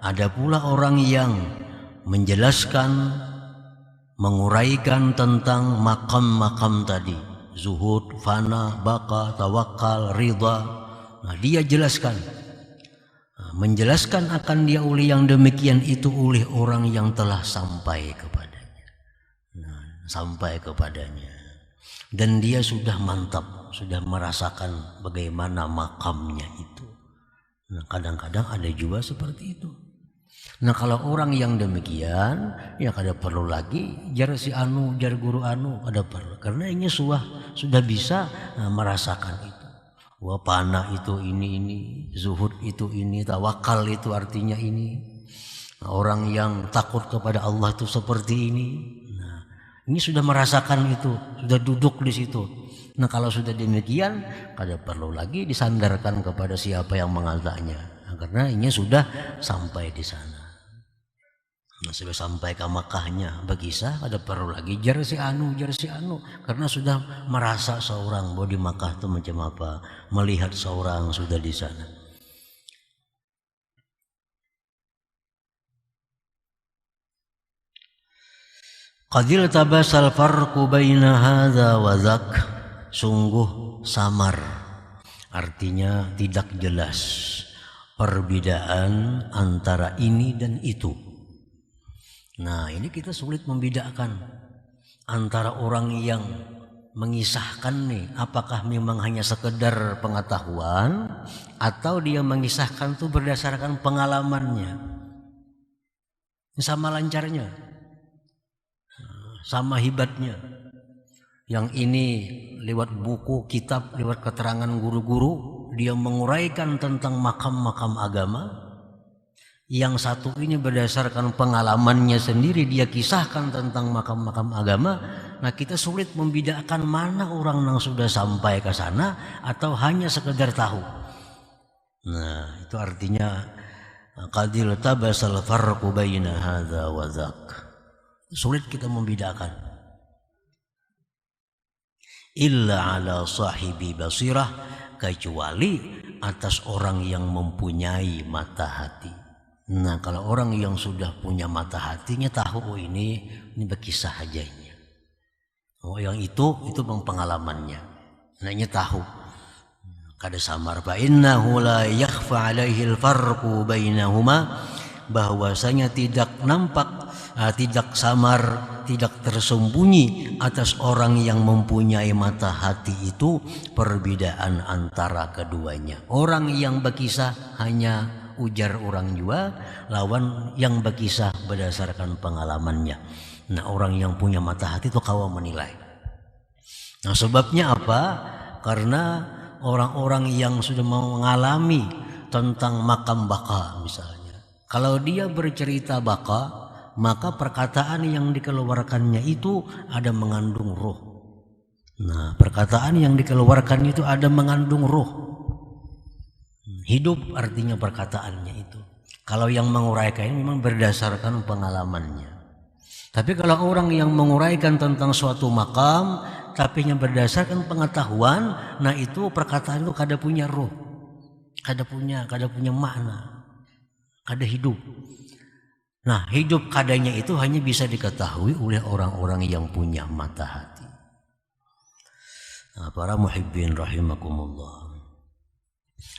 ada pula orang yang menjelaskan, menguraikan tentang makam-makam tadi, zuhud, fana, baka, tawakal, ridha. Nah, dia jelaskan, menjelaskan akan dia oleh yang demikian itu oleh orang yang telah sampai kepadanya. Nah, sampai kepadanya, dan dia sudah mantap, sudah merasakan bagaimana makamnya itu. Nah, kadang-kadang ada juga seperti itu. Nah, kalau orang yang demikian, ya kada perlu lagi jar si jar guru kada perlu, karena ini sudah bisa merasakan itu. Wah, panah itu ini, zuhud itu ini, tawakal itu artinya ini. Nah, orang yang takut kepada Allah itu seperti ini. Ini sudah merasakan itu, sudah duduk di situ. Nah kalau sudah demikian, kada perlu lagi disandarkan kepada siapa yang mengantarnya, karena ini sudah sampai di sana. Nah sudah sampai ke Makkahnya, berkisah kada perlu lagi jar si anu, karena sudah merasa seorang bahwa di Makkah itu macam apa, melihat seorang sudah di sana. Qadil tabasal farqu baina hadza wa dzak, sungguh samar, artinya tidak jelas perbedaan antara ini dan itu. Nah ini kita sulit membedakan antara orang yang mengisahkan nih, apakah memang hanya sekedar pengetahuan atau dia mengisahkan itu berdasarkan pengalamannya. Sama lancarnya, sama hebatnya. Yang ini lewat buku, kitab, lewat keterangan guru-guru, dia menguraikan tentang makam-makam agama. Yang satu ini berdasarkan pengalamannya sendiri, dia kisahkan tentang makam-makam agama. Nah kita sulit membedakan mana orang yang sudah sampai ke sana atau hanya sekedar tahu. Nah itu artinya qadil tabasal farqu baina hadza wa dzak. Sulit kita membedakan. Illa ala sahibi basirah, kecuali atas orang yang mempunyai mata hati. Nah kalau orang yang sudah punya mata hatinya tahu, oh ini berkisah aja ini. Oh yang itu pengalamannya. Nanya tahu. Kada samar fa innahu la yakhfa alaihi al-farqu bainahuma, bahwasanya tidak nampak, tidak samar, tidak tersembunyi atas orang yang mempunyai mata hati itu perbedaan antara keduanya. Orang yang berkisah hanya ujar orang jua, lawan yang berkisah berdasarkan pengalamannya. Nah orang yang punya mata hati itu kawa menilai. Nah sebabnya apa? Karena orang-orang yang sudah mengalami tentang makam baka misalnya, kalau dia bercerita baka, maka perkataan yang dikeluarkannya itu ada mengandung roh. Nah perkataan yang dikeluarkan itu ada mengandung roh. Hidup artinya perkataannya itu. Kalau yang menguraikan ini memang berdasarkan pengalamannya. Tapi kalau orang yang menguraikan tentang suatu makam tapi yang berdasarkan pengetahuan, nah itu perkataan itu kada punya roh, kada punya makna, kada hidup. Nah hidup kadanya itu hanya bisa diketahui oleh orang-orang yang punya mata hati. Nah, para muhibbin rahimakumullah,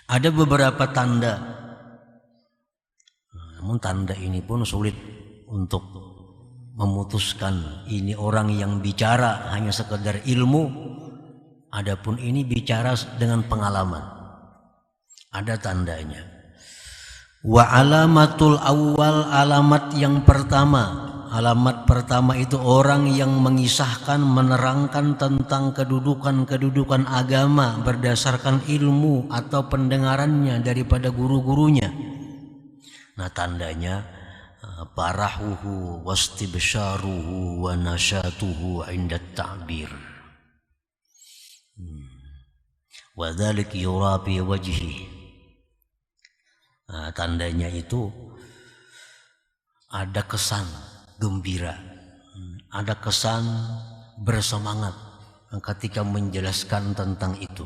ada beberapa tanda. Namun tanda ini pun sulit untuk memutuskan ini orang yang bicara hanya sekedar ilmu, adapun ini bicara dengan pengalaman. Ada tandanya. Wa alamatul awal, alamat yang pertama. Alamat pertama itu orang yang mengisahkan, menerangkan tentang kedudukan agama berdasarkan ilmu atau pendengarannya daripada guru-gurunya. Nah tandanya parahuhu wastibsharuhu wa nasyatuhu inda ta'bir. Wa dzalik yura fi wajhi. Nah, tandanya itu ada kesan gembira, ada kesan bersemangat ketika menjelaskan tentang itu.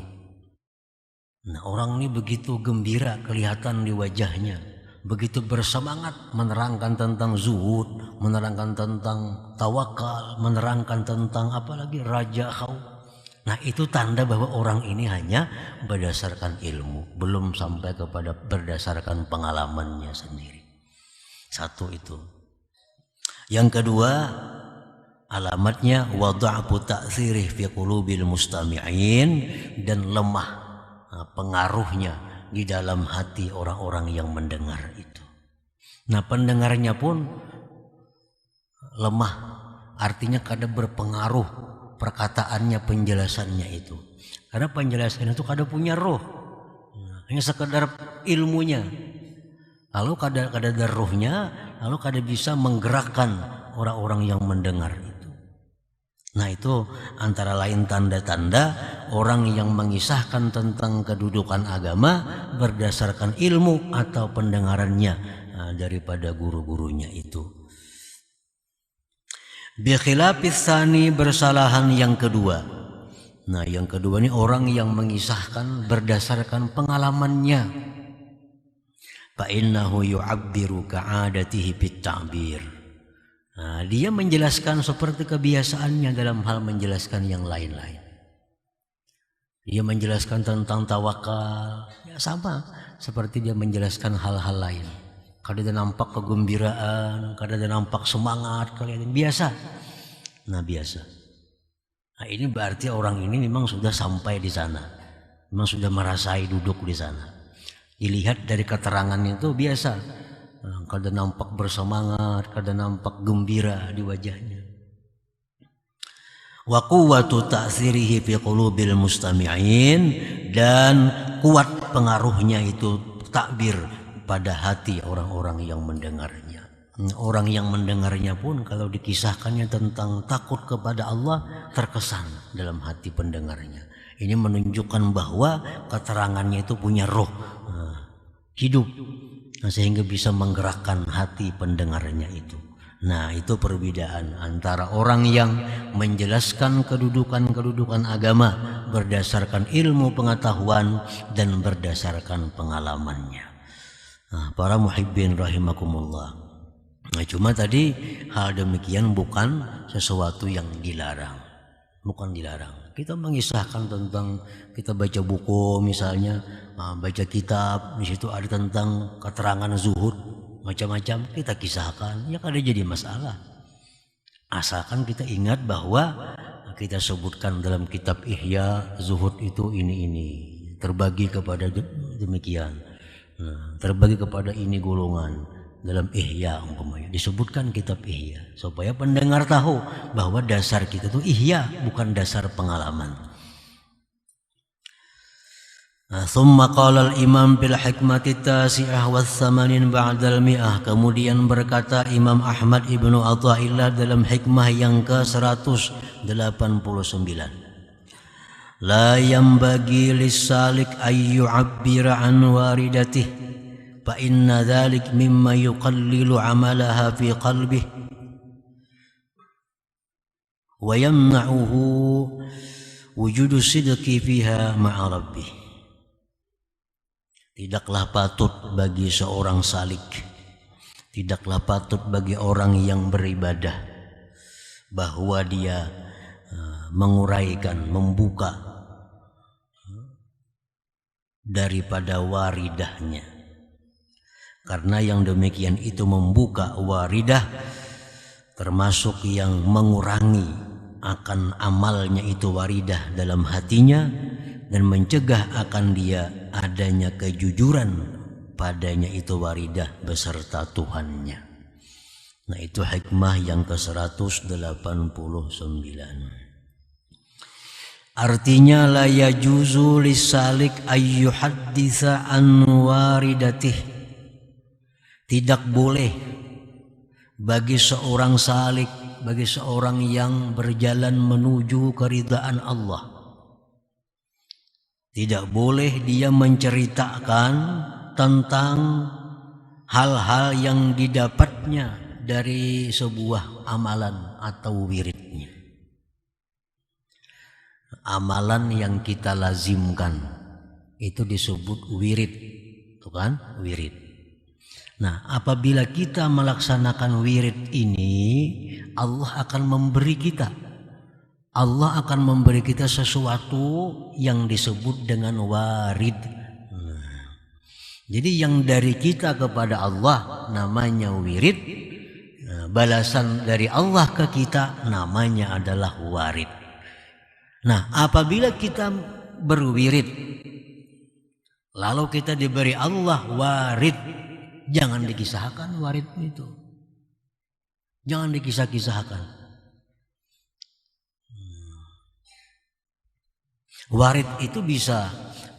Nah, orang ini begitu gembira kelihatan di wajahnya, begitu bersemangat menerangkan tentang zuhud, menerangkan tentang tawakal, menerangkan tentang apalagi raja khauf. Nah itu tanda bahwa orang ini hanya berdasarkan ilmu, belum sampai kepada berdasarkan pengalamannya sendiri. Satu itu. Yang kedua, alamatnya wada'fu ta'thirih fi qulubil mustami'in, dan lemah pengaruhnya di dalam hati orang-orang yang mendengar itu. Nah pendengarnya pun lemah, artinya kada berpengaruh perkataannya, penjelasannya itu. Karena penjelasan itu kada punya roh, hanya sekedar ilmunya. Lalu kada ada rohnya, lalu kada bisa menggerakkan orang-orang yang mendengar itu. Nah itu antara lain tanda-tanda orang yang mengisahkan tentang kedudukan agama berdasarkan ilmu atau pendengarannya daripada guru-gurunya itu. Bi khilafis tsani, bersalahan yang kedua. Nah yang kedua ini orang yang mengisahkan berdasarkan pengalamannya. Fa innahu yu'abbiru ka'adatihi bit ta'bir. Nah, dia menjelaskan seperti kebiasaannya dalam hal menjelaskan yang lain-lain. Dia menjelaskan tentang tawakal, ya sama seperti dia menjelaskan hal-hal lain. Kadang dia nampak kegembiraan, kadang dia nampak semangat, kadang biasa. Nah biasa. Nah ini berarti orang ini memang sudah sampai di sana, memang sudah merasai duduk di sana. Dilihat dari keterangannya itu biasa. Kadang nampak bersemangat, kadang nampak gembira di wajahnya. Wa quwwatu ta'thirihi fi qulubil mustami'in, dan kuat pengaruhnya itu takbir pada hati orang-orang yang mendengarnya. Orang yang mendengarnya pun kalau dikisahkannya tentang takut kepada Allah terkesan dalam hati pendengarnya. Ini menunjukkan bahwa keterangannya itu punya roh, hidup. Nah, sehingga bisa menggerakkan hati pendengarnya itu. Nah itu perbedaan antara orang yang menjelaskan kedudukan agama berdasarkan ilmu pengetahuan dan berdasarkan pengalamannya. Nah, para muhibbin rahimakumullah. Nah cuma tadi hal demikian bukan sesuatu yang dilarang. Bukan dilarang. Kita mengisahkan tentang, kita baca buku misalnya, baca kitab, di situ ada tentang keterangan zuhud macam-macam, kita kisahkan, ya kada jadi masalah. Asalkan kita ingat bahwa kita sebutkan dalam kitab Ihya, zuhud itu ini terbagi kepada demikian, terbagi kepada ini golongan. Dalam Ihya umpamanya disebutkan kitab Ihya supaya pendengar tahu bahwa dasar kita itu Ihya, bukan dasar pengalaman. Thumma qala al-imam bil hikmati tasi'ah wa tsamanin ba'dal mi'ah, kemudian berkata Imam Ahmad Ibnu Athaillah dalam hikmah yang ke-189, la yambagi lis-salik ay yu'abbira an waridatih fa inna dzalik mimma yuqallilu 'amalaha fi qalbihi wa yamna'uhu wujudu sidqi fiha ma'a rabbih. Tidaklah patut bagi seorang salik, tidaklah patut bagi orang yang beribadah bahwa dia menguraikan, membuka daripada waridahnya. Karena yang demikian itu membuka waridah termasuk yang mengurangi akan amalnya itu waridah dalam hatinya dan mencegah akan dia adanya kejujuran padanya itu waridah beserta Tuhannya. Nah itu hikmah yang ke-189. Artinya la yajuzu lisalik ayyuhadditsa an waridatih. Tidak boleh bagi seorang salik, bagi seorang yang berjalan menuju keridhaan Allah, tidak boleh dia menceritakan tentang hal-hal yang didapatnya dari sebuah amalan atau wiridnya. Amalan yang kita lazimkan itu disebut wirid, itu kan wirid. Nah, apabila kita melaksanakan wirid ini, Allah akan memberi kita sesuatu yang disebut dengan warid. Jadi yang dari kita kepada Allah namanya wirid, balasan dari Allah ke kita namanya adalah warid. Nah, apabila kita berwirid lalu kita diberi Allah warid, jangan dikisahkan warid itu. Jangan dikisah-kisahkan. Warid itu bisa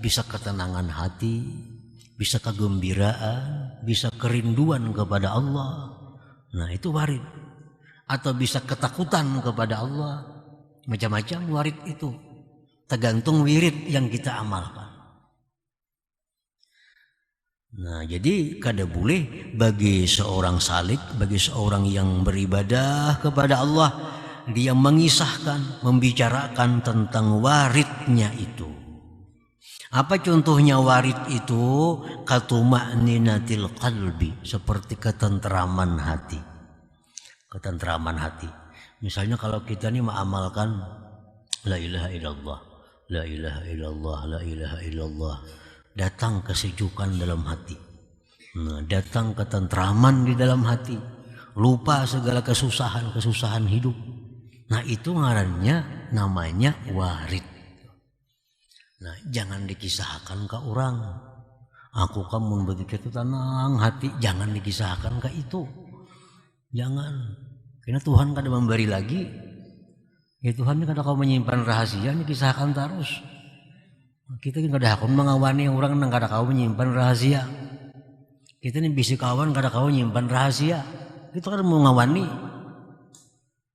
ketenangan hati, bisa kegembiraan, bisa kerinduan kepada Allah. Nah itu warid. Atau bisa ketakutan kepada Allah. Macam-macam warid itu, tergantung wirid yang kita amalkan. Nah, jadi kada boleh bagi seorang salik, bagi seorang yang beribadah kepada Allah, dia mengisahkan, membicarakan tentang waridnya itu. Apa contohnya warid itu? Katuma'ninatil qalbi, seperti ketentraman hati. Ketentraman hati. Misalnya kalau kita ini mengamalkan la ilaha illallah, la ilaha illallah, la ilaha illallah, datang kesejukan dalam hati. Nah, datang ketentraman di dalam hati, lupa segala kesusahan hidup. Nah, itu ngarannya namanya warid. Nah, jangan dikisahkan ke orang. Aku kamu begitu tenang hati, jangan dikisahkan ke itu. Jangan. Karena Tuhan kada memberi lagi. Ya Tuhan ini kada kau menyimpan rahasia, ini kisahkan terus. Kita ini kada akan mengawani orang nang kada kau menyimpan rahasia. Kita ini bisi kawan kada kau menyimpan rahasia. Kita kada mau ngawani.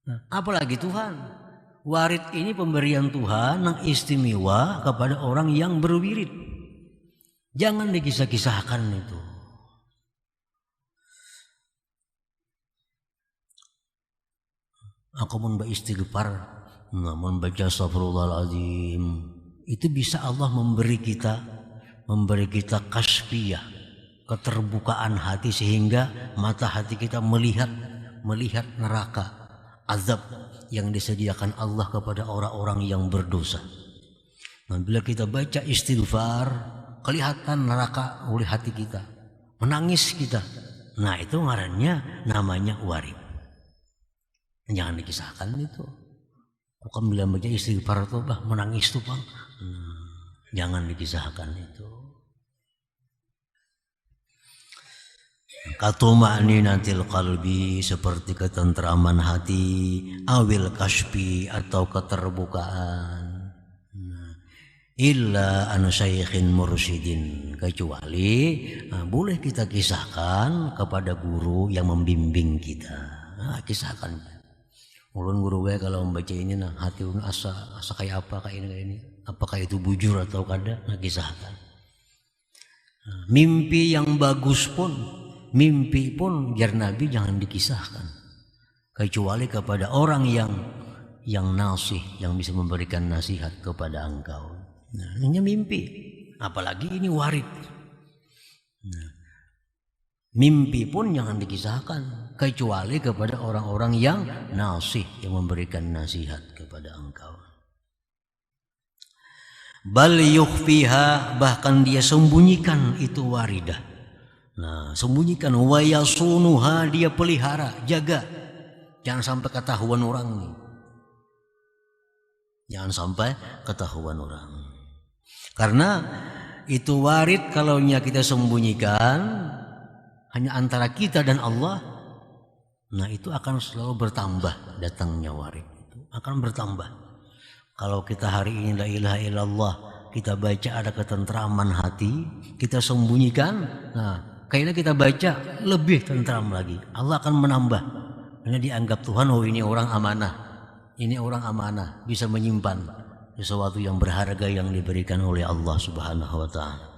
Nah, apalagi Tuhan. Warid ini pemberian Tuhan yang istimewa kepada orang yang berwirid. Jangan dikisah-kisahkan itu. Aku mau beristighfar, namun baca astagfirullahaladzim, itu bisa Allah memberi kita kasfiyah, keterbukaan hati, sehingga mata hati kita melihat neraka, azab yang disediakan Allah kepada orang-orang yang berdosa. Nah, bila kita baca istighfar, kelihatan neraka oleh hati kita, menangis kita. Nah, itu ngarannya namanya warid. Jangan dikisahkan itu. Bukan bila baca istighfar itu bah menangis tuh bang. Jangan dikisahkan itu. Katuma'ninatil qalbi, seperti ketentraman hati, awil kasfi, atau keterbukaan. Illa an syaikhin mursyidin, kecuali boleh kita kisahkan kepada guru yang membimbing kita. Kisahkan. Ulun guru gue kalau membaca ini, hati ulun asa kayak apa, kayak ini. Apakah itu bujur atau kada? Kisahkan. Mimpi yang bagus pun, mimpi pun jar Nabi jangan dikisahkan, kecuali kepada orang yang nasih, yang bisa memberikan nasihat kepada engkau. Nah, ini mimpi, apalagi ini warid. Nah, mimpi pun jangan dikisahkan, kecuali kepada orang-orang yang nasih, yang memberikan nasihat kepada engkau. Bal yukhfiha, bahkan dia sembunyikan itu waridah. Nah, sembunyikan, wa yasunuha, dia pelihara, jaga. Jangan sampai ketahuan orang nih. Jangan sampai ketahuan orang. Karena itu warid kalau kita sembunyikan hanya antara kita dan Allah, nah itu akan selalu bertambah datangnya warid. Itu akan bertambah. Kalau kita hari ini la ilaha illallah, kita baca ada ketentraman hati, kita sembunyikan, nah kayaknya kita baca lebih tentram lagi. Allah akan menambah. Karena dianggap Tuhan, oh ini orang amanah. Ini orang amanah, bisa menyimpan sesuatu yang berharga yang diberikan oleh Allah Subhanahu wa taala.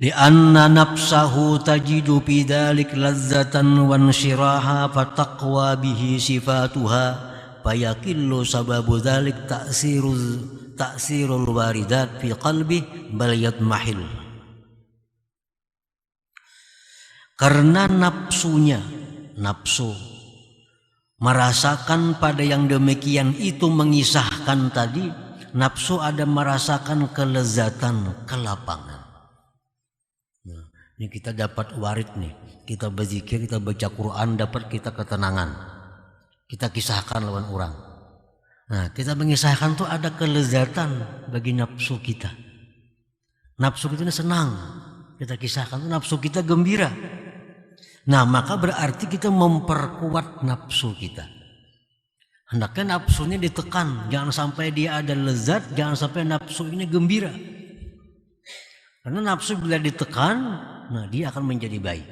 Li'anna nafsahu tajidu bidzalik lazzatan wa insyiraha fataqwa bihi sifatuha fayaqillu sababu dzalik ta'sirul waridat fi qalbi bal yatmahil. Karena nafsu merasakan pada yang demikian itu, mengisahkan tadi, nafsu ada merasakan kelezatan, kelapangan. Nah, ini kita dapat warid nih, kita berzikir, kita baca Quran, dapat kita ketenangan. Kita kisahkan lawan orang. Nah, kita mengisahkan tuh ada kelezatan bagi nafsu kita. Nafsu kita senang, kita kisahkan tuh nafsu kita gembira. Nah, maka berarti kita memperkuat nafsu kita. Hendaknya nafsunya ditekan, jangan sampai dia ada lezat, jangan sampai nafsu ini gembira. Karena nafsu bila ditekan, nah dia akan menjadi baik.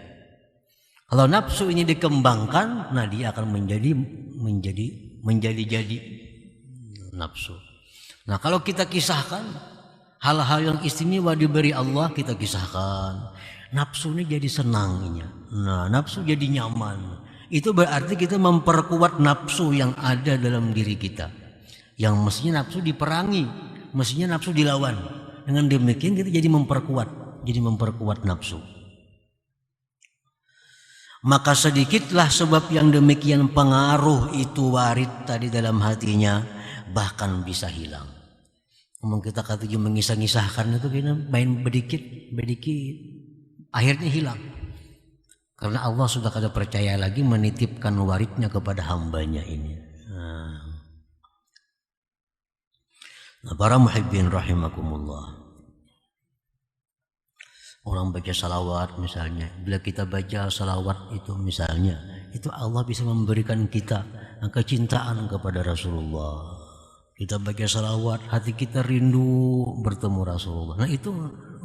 Kalau nafsu ini dikembangkan, nah dia akan menjadi menjadi-jadi nafsu. Nah, kalau kita kisahkan hal-hal yang istimewa diberi Allah, kita kisahkan, nafsu ini jadi senangnya. Nah, nafsu jadi nyaman. Itu berarti kita memperkuat nafsu yang ada dalam diri kita. Yang mestinya nafsu diperangi, mestinya nafsu dilawan. Dengan demikian kita jadi memperkuat nafsu. Maka sedikitlah sebab yang demikian pengaruh itu warid tadi dalam hatinya, bahkan bisa hilang. Ngomong kita kata mengisah-ngisahkan itu kita main bedikit, akhirnya hilang. Karena Allah sudah kada percaya lagi menitipkan waridnya kepada hambanya ini. Nah, para muhibbin rahimakumullah. Orang baca salawat misalnya, bila kita baca salawat itu misalnya, itu Allah bisa memberikan kita kecintaan kepada Rasulullah. Kita baca salawat, hati kita rindu bertemu Rasulullah. Nah, itu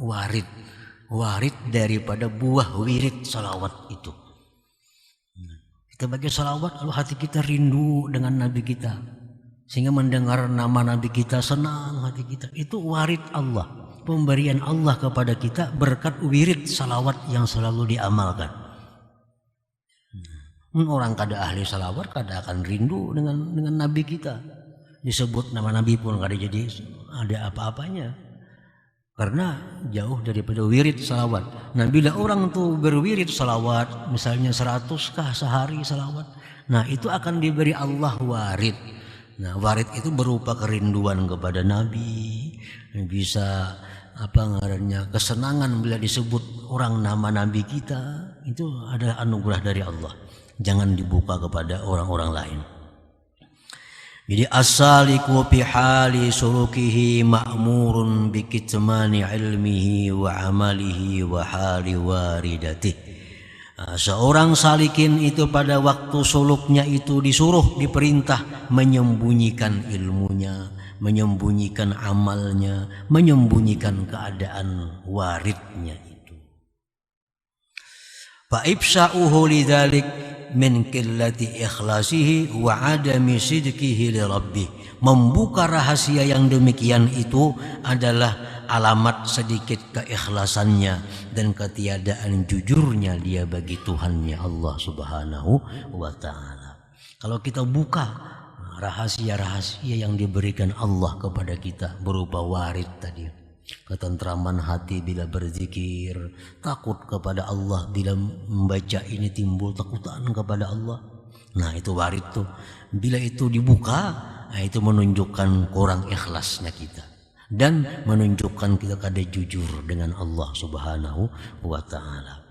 warid daripada buah wirid salawat itu. Kita baca salawat lalu hati kita rindu dengan Nabi kita, sehingga mendengar nama Nabi kita senang hati kita. Itu warid Allah, pemberian Allah kepada kita berkat wirid salawat yang selalu diamalkan. Orang kada ahli salawat kada akan rindu dengan Nabi kita. Disebut nama Nabi pun kada jadi ada apa-apanya, karena jauh daripada wirid salawat. Nah, bila orang tuh berwirid salawat, misalnya 100 sehari salawat, nah itu akan diberi Allah warid. Nah, warid itu berupa kerinduan kepada Nabi, bisa kesenangan bila disebut orang nama Nabi kita. Itu adalah anugerah dari Allah, jangan dibuka kepada orang-orang lain. Jadi as-saliku fi hali sulukihi ma'murun bi kitmani ilmihi wa amalihi wa hali waridatihi. Seorang salikin itu pada waktu suluknya itu disuruh, diperintah menyembunyikan ilmunya, menyembunyikan amalnya, menyembunyikan keadaan waridnya itu. Fa ifsa'uhu lidzalik min qillati ikhlasihi wa adami sidqihi li rabbih. Membuka rahasia yang demikian itu adalah alamat sedikit keikhlasannya dan ketiadaan jujurnya dia bagi Tuhannya Allah Subhanahu wa taala. Kalau kita buka rahasia-rahasia yang diberikan Allah kepada kita berupa warid tadi, ketentraman hati bila berzikir, takut kepada Allah bila membaca ini, timbul takutan kepada Allah. Nah, itu warid tuh. Bila itu dibuka, nah itu menunjukkan kurang ikhlasnya kita dan menunjukkan kita kada jujur dengan Allah Subhanahu wa taala.